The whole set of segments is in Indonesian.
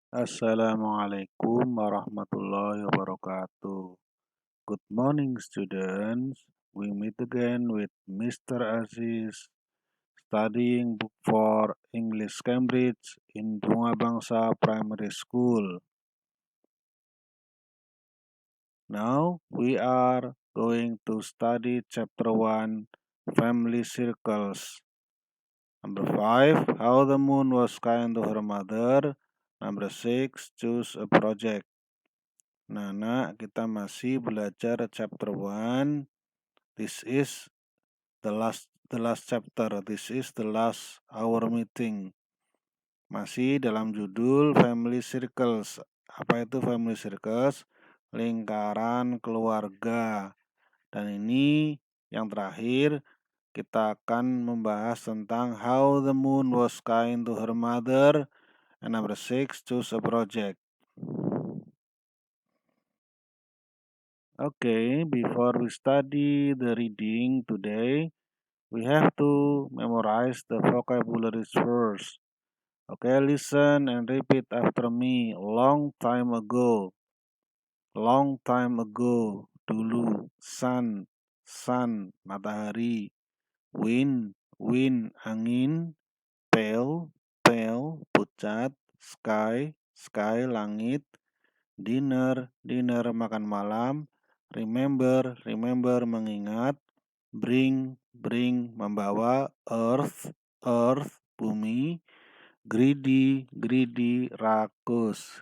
Assalamualaikum warahmatullahi wabarakatuh. Good morning, students. We meet again with Mr. Aziz, studying book for English Cambridge in Bunga Bangsa Primary School. Now we are going to study chapter 1, Family Circles. Number 5, How the Moon Was Kind to Her Mother. Number 6, Choose a Project. Nah, kita masih belajar chapter 1. This is the last chapter. This is the last our meeting. Masih dalam judul Family Circles. Apa itu Family Circles? Lingkaran keluarga. Dan ini yang terakhir kita akan membahas tentang How the Moon Was Kind to Her Mother. And number 6, Choose a Project. Okay, before we study the reading today, we have to memorize the vocabularies first. Okay, listen and repeat after me. Long time ago. Long time ago. Dulu. Sun. Sun. Matahari. Wind. Wind. Angin. Pale. Pale. Pucat. Sky. Sky. Langit. Dinner. Dinner. Makan malam. Remember. Remember. Mengingat. Bring. Bring. Membawa. Earth. Earth. Bumi. Greedy. Greedy. Rakus.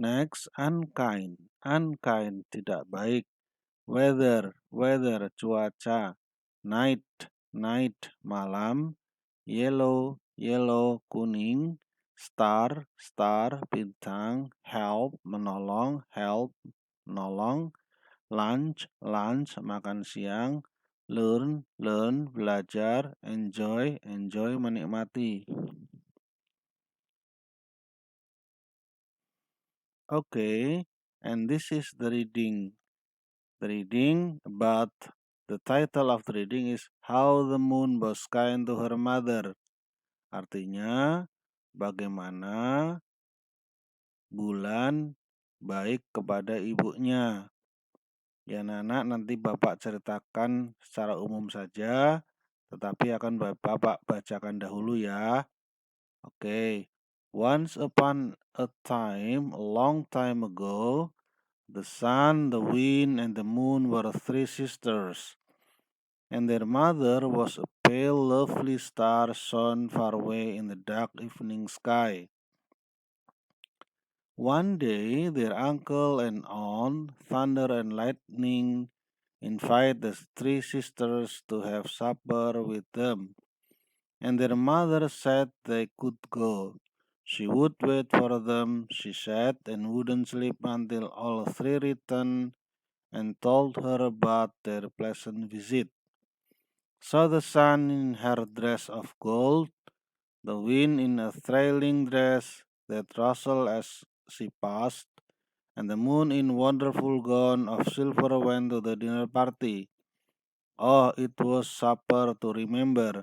Next, unkind. Unkind, tidak baik. Weather. Weather, cuaca. Night. Night, malam. Yellow. Yellow, kuning. Star. Star, bintang. Help, menolong. Help, menolong. Lunch. Lunch, makan siang. Learn. Learn, belajar. Enjoy. Enjoy, menikmati. Okay, and this is the reading. The reading about the title of the reading is How the Moon Was Kind to Her Mother. Artinya, bagaimana bulan baik kepada ibunya. Ya Nana, nanti Bapak ceritakan secara umum saja, tetapi akan Bapak bacakan dahulu ya. Oke. Once upon a time, a long time ago, the sun, the wind, and the moon were three sisters, and their mother was a pale, lovely star shone far away in the dark evening sky. One day, their uncle and aunt, Thunder and Lightning, invited the three sisters to have supper with them, and their mother said they could go. She would wait for them, she said, and wouldn't sleep until all three returned and told her about their pleasant visit. So the sun in her dress of gold, the wind in a trailing dress that rustled as she passed, and the moon in wonderful gown of silver went to the dinner party. Oh, it was supper to remember.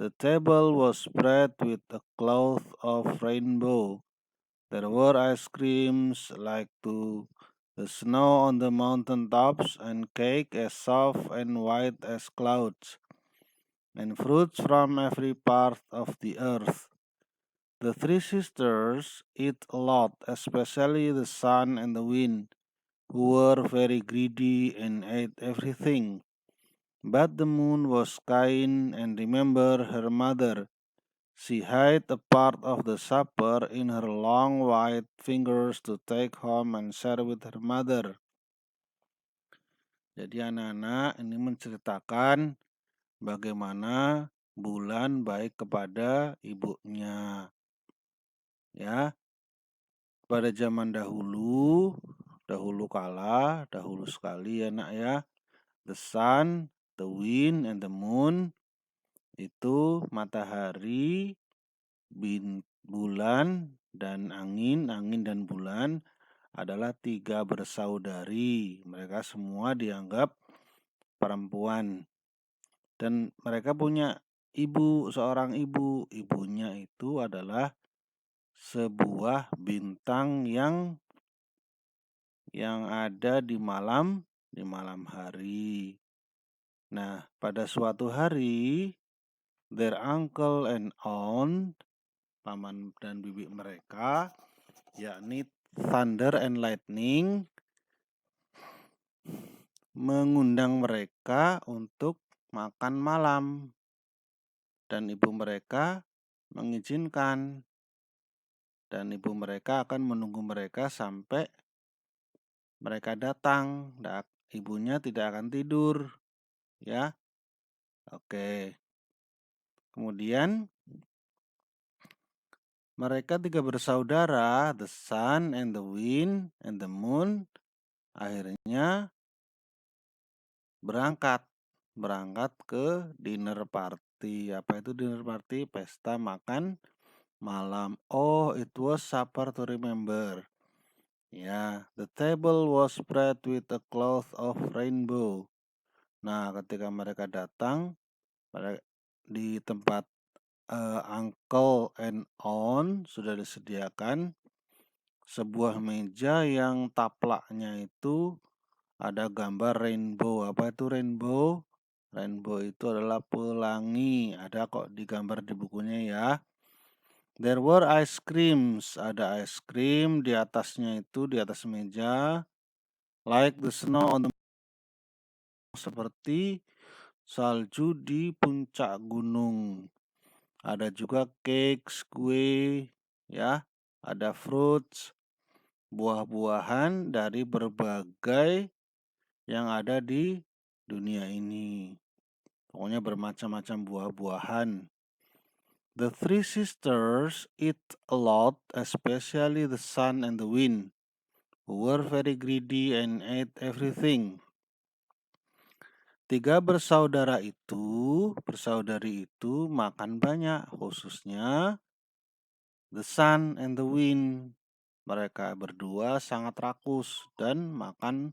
The table was spread with a cloth of rainbow. There were ice creams like the snow on the mountain tops, and cake as soft and white as clouds, and fruits from every part of the earth. The three sisters ate a lot, especially the sun and the wind, who were very greedy and ate everything. But the moon was kind and remembered her mother. She hid a part of the supper in her long white fingers to take home and share with her mother. Jadi anak-anak ini menceritakan bagaimana bulan baik kepada ibunya. Ya, pada zaman dahulu, dahulu kala, dahulu sekali ya nak ya, the sun, the wind, and the moon itu matahari, bulan, dan angin, angin dan bulan adalah tiga bersaudari. Mereka semua dianggap perempuan. Dan mereka punya ibu, seorang ibu. Ibunya itu adalah sebuah bintang yang ada di malam hari. Nah, pada suatu hari, their uncle and aunt, paman dan bibi mereka, yakni Thunder and Lightning, mengundang mereka untuk makan malam. Dan ibu mereka mengizinkan. Dan ibu mereka akan menunggu mereka sampai mereka datang. Ibunya tidak akan tidur, ya. Oke. Kemudian mereka 3 bersaudara, the sun and the wind and the moon, akhirnya berangkat ke dinner party. Apa itu dinner party? Pesta makan malam. Oh, it was supper to remember. Ya, the table was spread with a cloth of rainbow. Nah, ketika mereka datang di tempat uncle and aunt sudah disediakan sebuah meja yang taplaknya itu ada gambar rainbow. Apa itu rainbow? Rainbow itu adalah pelangi. Ada kok digambar di bukunya ya. There were ice creams. Ada ice cream di atasnya itu, di atas meja. Like the snow on the seperti salju di puncak gunung. Ada juga cakes, kue, ya. Ada fruits, buah-buahan dari berbagai yang ada di dunia ini. Pokoknya bermacam-macam buah-buahan. The 3 sisters eat a lot, especially the sun and the wind, who were very greedy and ate everything. 3 bersaudari itu makan banyak, khususnya the sun and the wind. Mereka berdua sangat rakus dan makan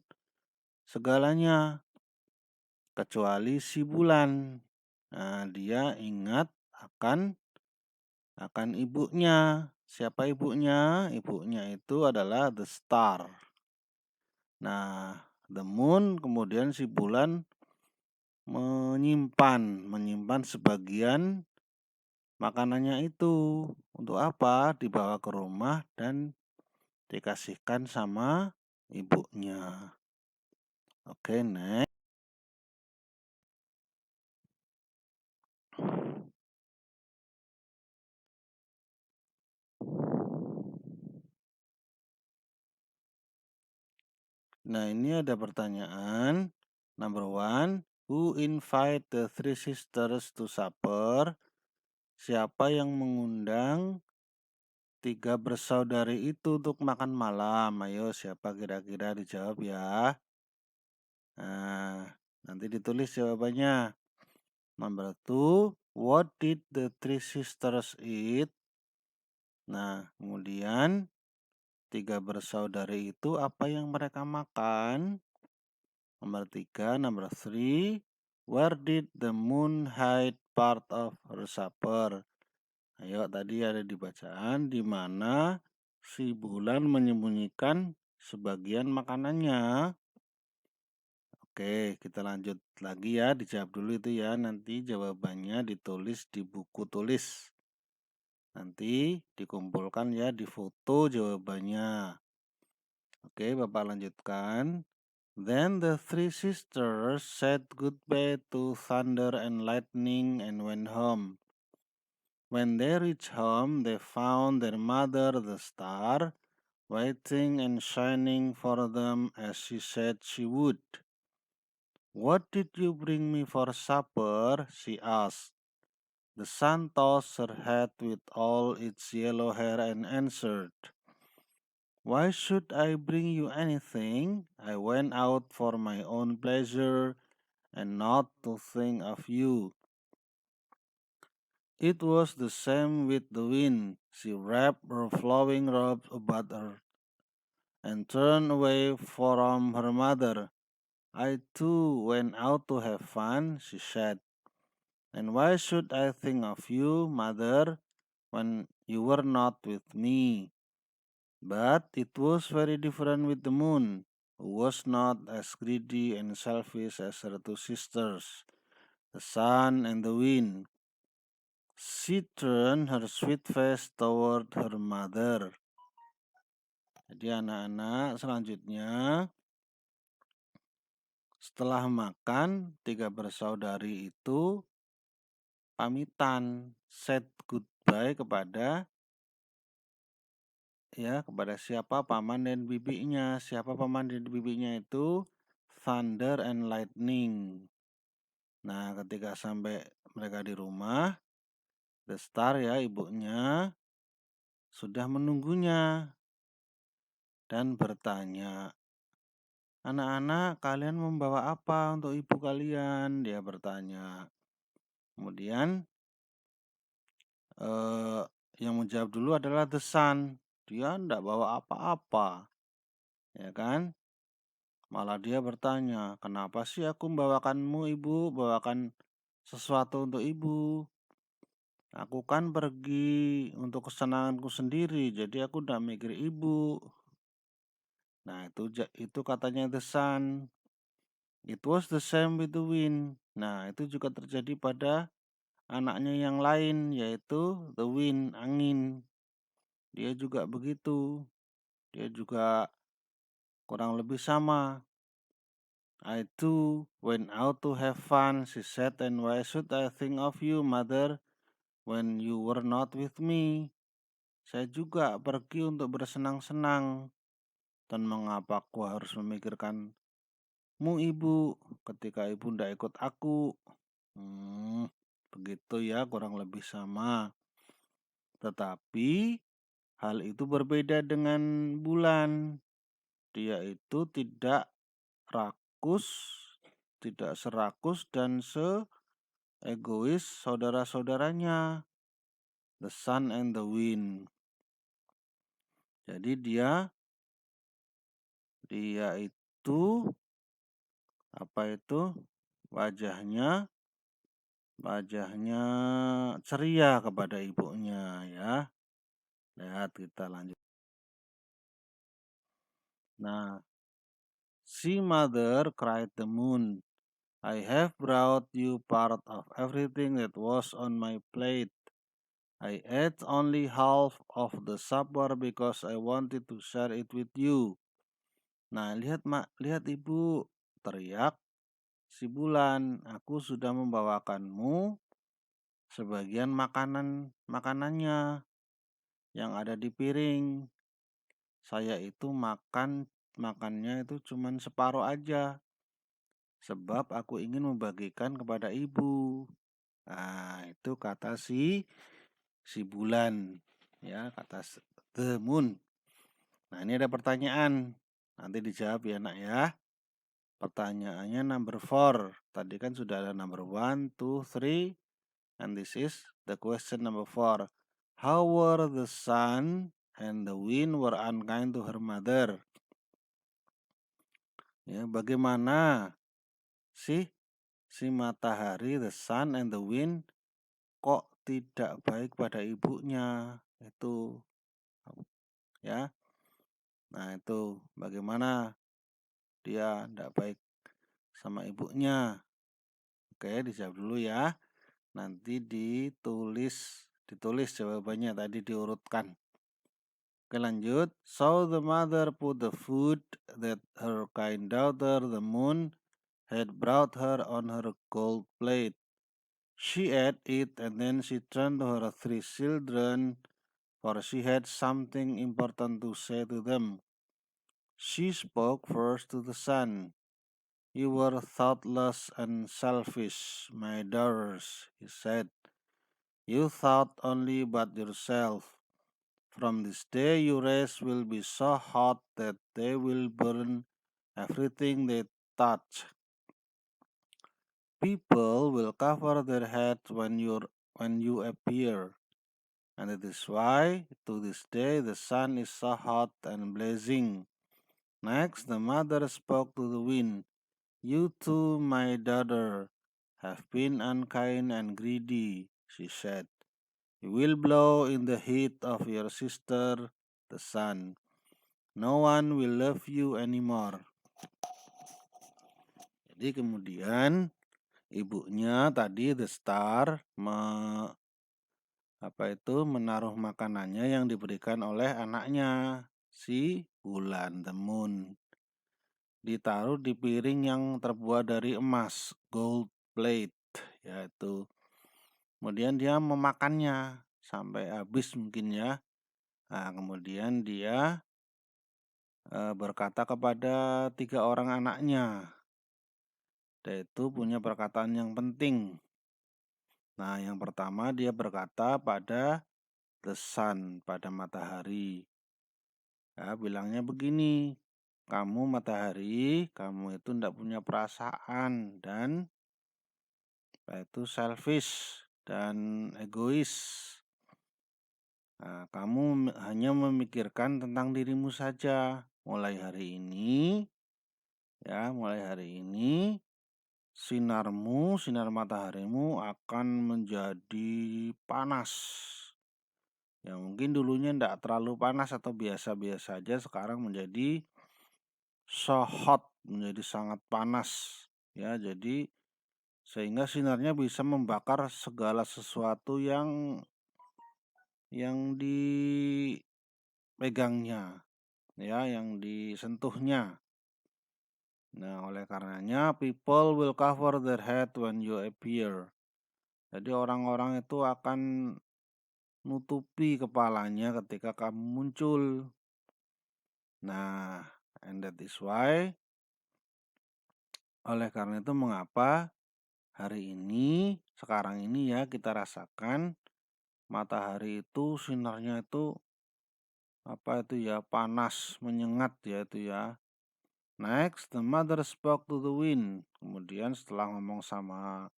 segalanya, kecuali si bulan. Nah, dia ingat akan ibunya. Siapa ibunya? Ibunya itu adalah the star. Nah, the moon, kemudian si bulan menyimpan sebagian makanannya itu. Untuk apa? Dibawa ke rumah dan dikasihkan sama ibunya. Oke, next. Nah, ini ada pertanyaan. Number 1, who invite the 3 sisters to supper? Siapa yang mengundang 3 bersaudari itu untuk makan malam? Ayo, siapa kira-kira dijawab ya. Nah, nanti ditulis jawabannya. Number 2, what did the 3 sisters eat? Nah, kemudian 3 bersaudari itu apa yang mereka makan? Nomor 3, number 3, where did the moon hide part of her supper? Ayo, tadi ada di bacaan di mana si bulan menyembunyikan sebagian makanannya. Oke, kita lanjut lagi ya, dijawab dulu itu ya. Nanti jawabannya ditulis di buku tulis. Nanti dikumpulkan ya, di foto jawabannya. Oke, Bapak lanjutkan. Then the 3 sisters said goodbye to Thunder and Lightning and went home. When they reached home, they found their mother, the star, waiting and shining for them as she said she would. What did you bring me for supper? She asked. The sun tossed her head with all its yellow hair and answered, why should I bring you anything? I went out for my own pleasure and not to think of you. It was the same with the wind. She wrapped her flowing robes about her and turned away from her mother. I too went out to have fun, she said. And why should I think of you, mother? when you were not with me. But it was very different with the moon, who was not as greedy and selfish as her two sisters, the sun and the wind. She turned her sweet face toward her mother. Jadi anak-anak selanjutnya setelah makan tiga bersaudari itu pamitan, said goodbye kepada siapa paman dan bibinya. Siapa paman dan bibinya itu Thunder and Lightning. Nah, ketika sampai mereka di rumah, The Star ibunya sudah menunggunya dan bertanya, "Anak-anak, kalian membawa apa untuk ibu kalian?" Dia bertanya. Kemudian yang menjawab dulu adalah The Sun. Dia enggak bawa apa-apa, ya kan? Malah dia bertanya, "Kenapa sih aku membawakanmu, ibu? Bawakan sesuatu untuk ibu. Aku kan pergi untuk kesenanganku sendiri, jadi aku enggak mikir ibu." Nah, itu katanya The Sun. It was the same with the wind. Nah, itu juga terjadi pada anaknya yang lain, yaitu the wind, angin. Dia juga begitu. Dia juga kurang lebih sama. "I too went out to have fun," she said, "and why should I think of you, mother, when you were not with me?" Saya juga pergi untuk bersenang-senang, dan mengapa aku harus memikirkanmu, ibu, ketika ibu tidak ikut aku? Begitu ya, kurang lebih sama. Tetapi hal itu berbeda dengan bulan. Dia itu tidak rakus, tidak serakus dan seegois saudara-saudaranya, the sun and the wind. Jadi dia itu wajahnya ceria kepada ibunya ya. Lihat, kita lanjut. Nah, "See, mother," cried the moon, "I have brought you part of everything that was on my plate. I ate only half of the supper because I wanted to share it with you." Nah, lihat ibu, teriak si bulan, "Aku sudah membawakanmu sebagian makanannya yang ada di piring. Saya itu makannya itu cuma separuh aja, sebab aku ingin membagikan kepada ibu." Nah, itu kata si bulan, ya, kata the moon. Nah, ini ada pertanyaan. Nanti dijawab ya, nak ya. Pertanyaannya number 4. Tadi kan sudah ada number 1, 2, 3. And this is the question number 4. How were the sun and the wind were unkind to her mother? Ya, bagaimana sih si matahari, the sun and the wind, kok tidak baik pada ibunya? Itu ya. Nah, itu bagaimana dia tidak baik sama ibunya. Oke, dijawab dulu ya. Nanti ditulis jawabannya, tadi diurutkan. Oke, lanjut. "So the mother put the food that her kind daughter the moon had brought her on her gold plate. She ate it and then she turned to her 3 children, for she had something important to say to them. She spoke first to the sun. 'You were thoughtless and selfish, my daughters,' he said. 'You thought only about yourself. From this day your rays will be so hot that they will burn everything they touch. People will cover their heads when you appear. And it is why, to this day, the sun is so hot and blazing.' Next, the mother spoke to the wind. 'You too, my daughter, have been unkind and greedy,' she said. You will blow in the heat of your sister, the sun. No one will love you anymore. Jadi kemudian ibunya tadi the star menaruh makanannya yang diberikan oleh anaknya si bulan, the moon. Ditaruh di piring yang terbuat dari emas, gold plate, yaitu. Kemudian dia memakannya sampai habis mungkin ya. Nah, kemudian dia berkata kepada 3 orang anaknya, yaitu punya perkataan yang penting. Nah, yang pertama dia berkata pada the sun, pada matahari. Ya, bilangnya begini, kamu matahari, kamu itu tidak punya perasaan dan itu selfish dan egois. Nah, kamu hanya memikirkan tentang dirimu saja. Mulai hari ini, sinarmu, sinar mataharimu akan menjadi panas. Ya mungkin dulunya tidak terlalu panas atau biasa-biasa saja, sekarang menjadi so hot, menjadi sangat panas. Ya, jadi sehingga sinarnya bisa membakar segala sesuatu yang dipegangnya, ya, yang disentuhnya. Nah, oleh karenanya people will cover their head when you appear. Jadi orang-orang itu akan nutupi kepalanya ketika kamu muncul. Nah, and that is why, oleh karena itu mengapa hari ini, sekarang ini ya kita rasakan matahari itu sinarnya itu panas, menyengat ya itu ya. Next, the mother spoke to the wind. Kemudian setelah ngomong sama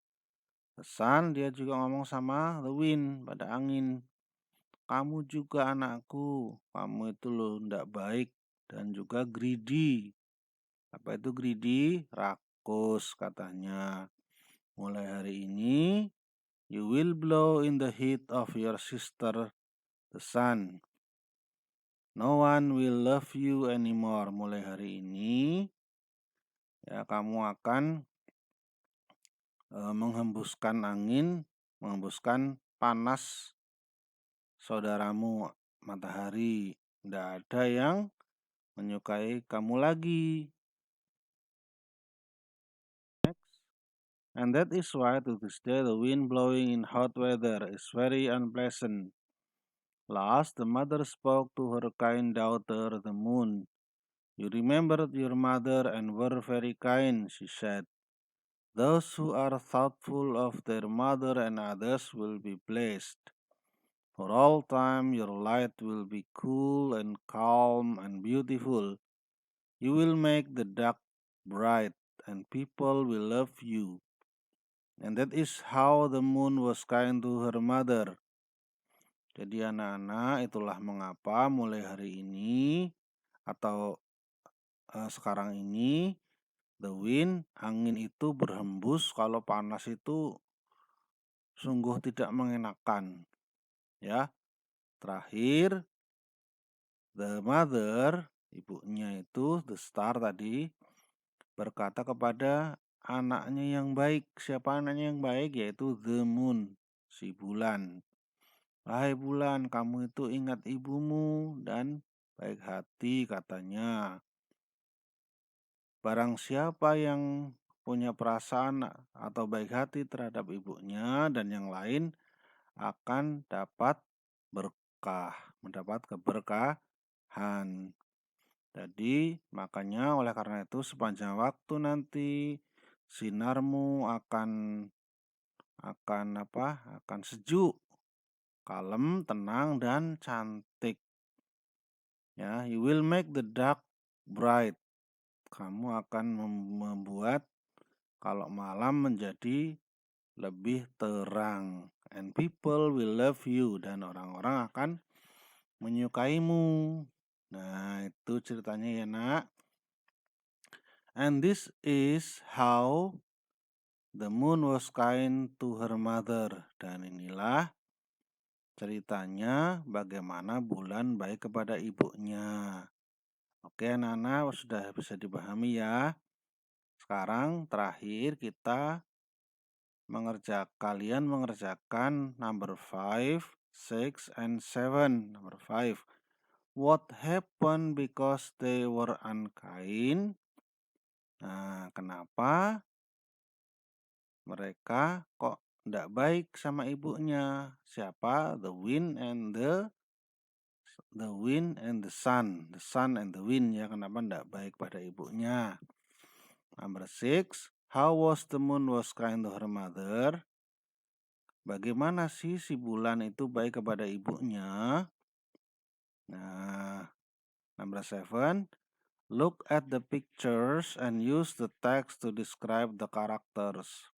the sun, dia juga ngomong sama the wind, pada angin. Kamu juga anakku, kamu itu loh ndak baik dan juga greedy. Apa itu greedy? Rakus katanya. Mulai hari ini, you will blow in the heat of your sister, the sun. No one will love you anymore. Mulai hari ini, ya kamu akan menghembuskan angin, menghembuskan panas saudaramu matahari. Tidak ada yang menyukai kamu lagi. And that is why to this day the wind blowing in hot weather is very unpleasant. Last, the mother spoke to her kind daughter, the moon. You remembered your mother and were very kind, she said. Those who are thoughtful of their mother and others will be blessed. For all time your light will be cool and calm and beautiful. You will make the dark bright and people will love you. And that is how the moon was kind to her mother. Jadi anak-anak, itulah mengapa mulai hari ini atau sekarang ini the wind, angin itu berhembus kalau panas itu sungguh tidak mengenakan. Ya. Terakhir, the mother, ibunya itu the star tadi berkata kepada anaknya yang baik. Siapa anaknya yang baik? Yaitu the moon, si bulan. Wahai bulan, kamu itu ingat ibumu dan baik hati katanya. Barang siapa yang punya perasaan atau baik hati terhadap ibunya dan yang lain akan dapat berkah, mendapat keberkahan. Jadi makanya oleh karena itu sepanjang waktu nanti sinarmu akan sejuk, kalem, tenang dan cantik. Ya, you will make the dark bright. Kamu akan membuat kalau malam menjadi lebih terang. And people will love you. Dan orang-orang akan menyukaimu. Nah, itu ceritanya ya nak. And this is how the moon was kind to her mother. Dan inilah ceritanya bagaimana bulan baik kepada ibunya. Oke, anak-anak sudah bisa dipahami ya. Sekarang terakhir kalian mengerjakan number 5, 6, and 7. Number 5. What happened because they were unkind? Nah, kenapa mereka kok tidak baik sama ibunya? Siapa? The sun and the wind ya. Kenapa tidak baik pada ibunya? Number 6. How was the moon was kind to her mother? Bagaimana sih si bulan itu baik kepada ibunya? Nah, number 7. Look at the pictures and use the text to describe the characters.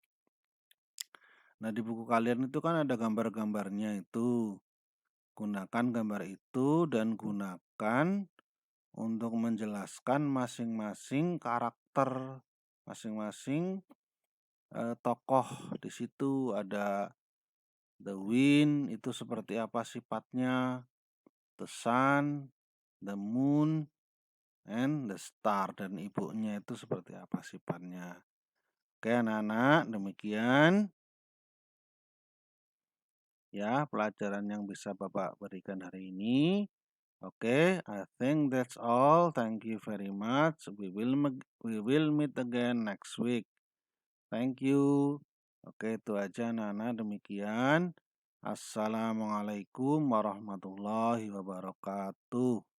Nah, di buku kalian itu kan ada gambar-gambarnya itu. Gunakan gambar itu dan gunakan untuk menjelaskan masing-masing karakter, masing-masing tokoh. Di situ ada the wind, itu seperti apa sifatnya, the sun, the moon, and the star, dan ibunya itu seperti apa sifatnya. Oke anak-anak, demikian ya pelajaran yang bisa Bapak berikan hari ini. Oke, I think that's all. Thank you very much. We will meet again next week. Thank you. Oke, itu aja anak-anak, demikian. Assalamualaikum warahmatullahi wabarakatuh.